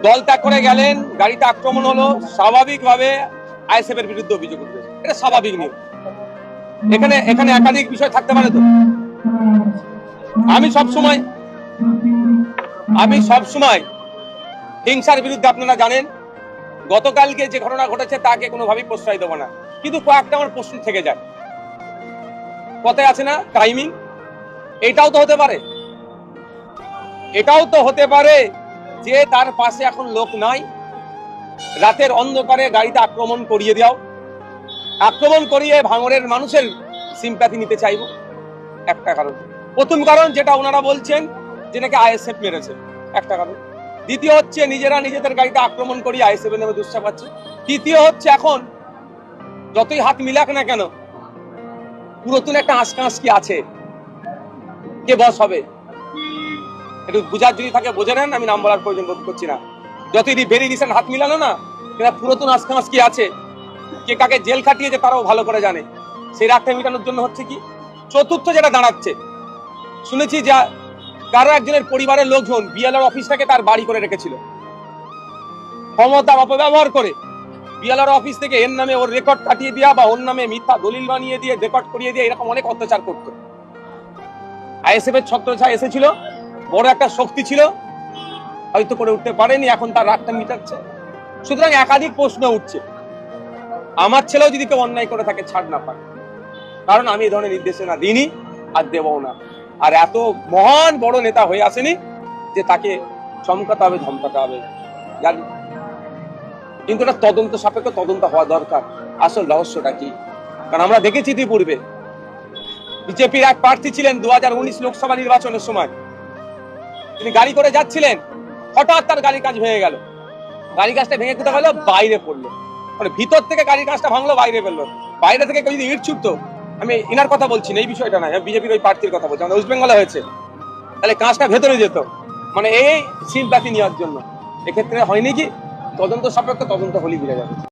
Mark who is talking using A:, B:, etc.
A: দল ত্যাগ করে গেলেন, গাড়িতে আক্রমণ হলো, স্বাভাবিকভাবে আইএসএফ এর বিরুদ্ধে অভিযোগ উঠবে, এটা স্বাভাবিক নিয়ম। এখানে এখানে একাধিক বিষয় থাকতে পারে। তো আমি সব সময় হিংসার বিরুদ্ধে, আপনারা জানেন গতকালকে যে ঘটনা ঘটেছে তাকে কোনোভাবেই প্রশ্রয় দেবো না, কিন্তু কয়েকটা আমার প্রশ্ন থেকে যায়। কথায় আছে না, টাইমিং। এটাও তো হতে পারে যে তার পাশে এখন লোক নাই, রাতের অন্ধকারে গাড়িতে আক্রমণ করিয়ে দাও, আক্রমণ করিয়ে ভাঙড়ের মানুষের সিম্প্যাথি নিতে চাইবো, একটা কারণ। প্রথম কারণ যেটা ওনারা বলছেন যে নাকি আইএসএফ মেরেছে, একটা কারণ। দ্বিতীয় হচ্ছে নিজেরা নিজেদের গাড়িতে আক্রমণ করিয়ে আইএসএফ এর নামে দুঃসা পাচ্ছে। তৃতীয় হচ্ছে এখন যতই হাত মিলাক না কেন, পুরাতন একটা আঁচকাঁচ কি আছে, কে বস হবে একটু বুঝার যদি থাকে বোঝে নেন, আমি নাম বলার প্রয়োজন বোধ করছি না। যতই ভেরি রিসেন্ট হাত মিলানো না, পুরাতন আঁচকাঁচ কি আছে, কে কাকে জেল খাটিয়েছে তারাও ভালো করে জানে। সেই রাগটা মেটানোর জন্য হচ্ছে কি, চতুর্থ যেটা দাঁড়াচ্ছে, শুনেছি যা কারো একজনের পরিবারের লোকজন বিএলআর অফিসটাকে তার বাড়ি করে রেখেছিল, ক্ষমতার অপব্যবহার করে বিএলআর অফিস থেকে এর নামে ওর রেকর্ড কাটিয়ে দেওয়া বা ওর নামে মিথ্যা দলিল বানিয়ে দিয়ে রেকর্ড করিয়ে দিয়ে এরকম অনেক অত্যাচার করতো। আইএসএফ এর ছত্রছায়া এসেছিল, বড় একটা শক্তি ছিল, হয়তো করে উঠতে পারেনি, এখন তার রাগটা মিটাচ্ছে। সুতরাং একাধিক প্রশ্ন উঠছে, আমার ছেলেও যদি কেউ অন্যায় করে থাকে ছাড় না পায়, কারণ আমি এই ধরনের নির্দেশনা দিইনি আর দেবও না। আর এত মহান বড় নেতা হয়ে আসেনি যে তাকে চমকাতে হবে, ধমকাতে হবে, জানি। কিন্তু এটা তদন্ত সাপেক্ষ তদন্ত হওয়া দরকার, আসল রহস্যটা কি। কারণ আমরা দেখেছি ইতিপূর্বে বিজেপির এক প্রার্থী ছিলেন 2019 লোকসভা নির্বাচনের সময়, তিনি গাড়ি করে যাচ্ছিলেন, হঠাৎ তার গাড়ির কাঁচ ভেঙে গেল। গাড়ির কাঁচটা ভেঙে কোথায় গেল, বাইরে পড়লো, মানে ভিতর থেকে গাড়ির কাঁচটা ভাঙলো, বাইরে ফেললো। বাইরে থেকে কেউ যদি ইট ছুটতো, আমি ইনার কথা বলছি না, এই বিষয়টা নয়, বিজেপির ওই প্রার্থীর কথা বলছি, আমাদের ওয়েস্ট বেঙ্গলে হয়েছে, তাহলে কাঁচটা ভেতরে যেত, মানে এই সিম্প্যাথি নেওয়ার জন্য। এক্ষেত্রে হয়নি কি, তদন্ত সাপেক্ষ তদন্ত হলেই বুঝা যাবে।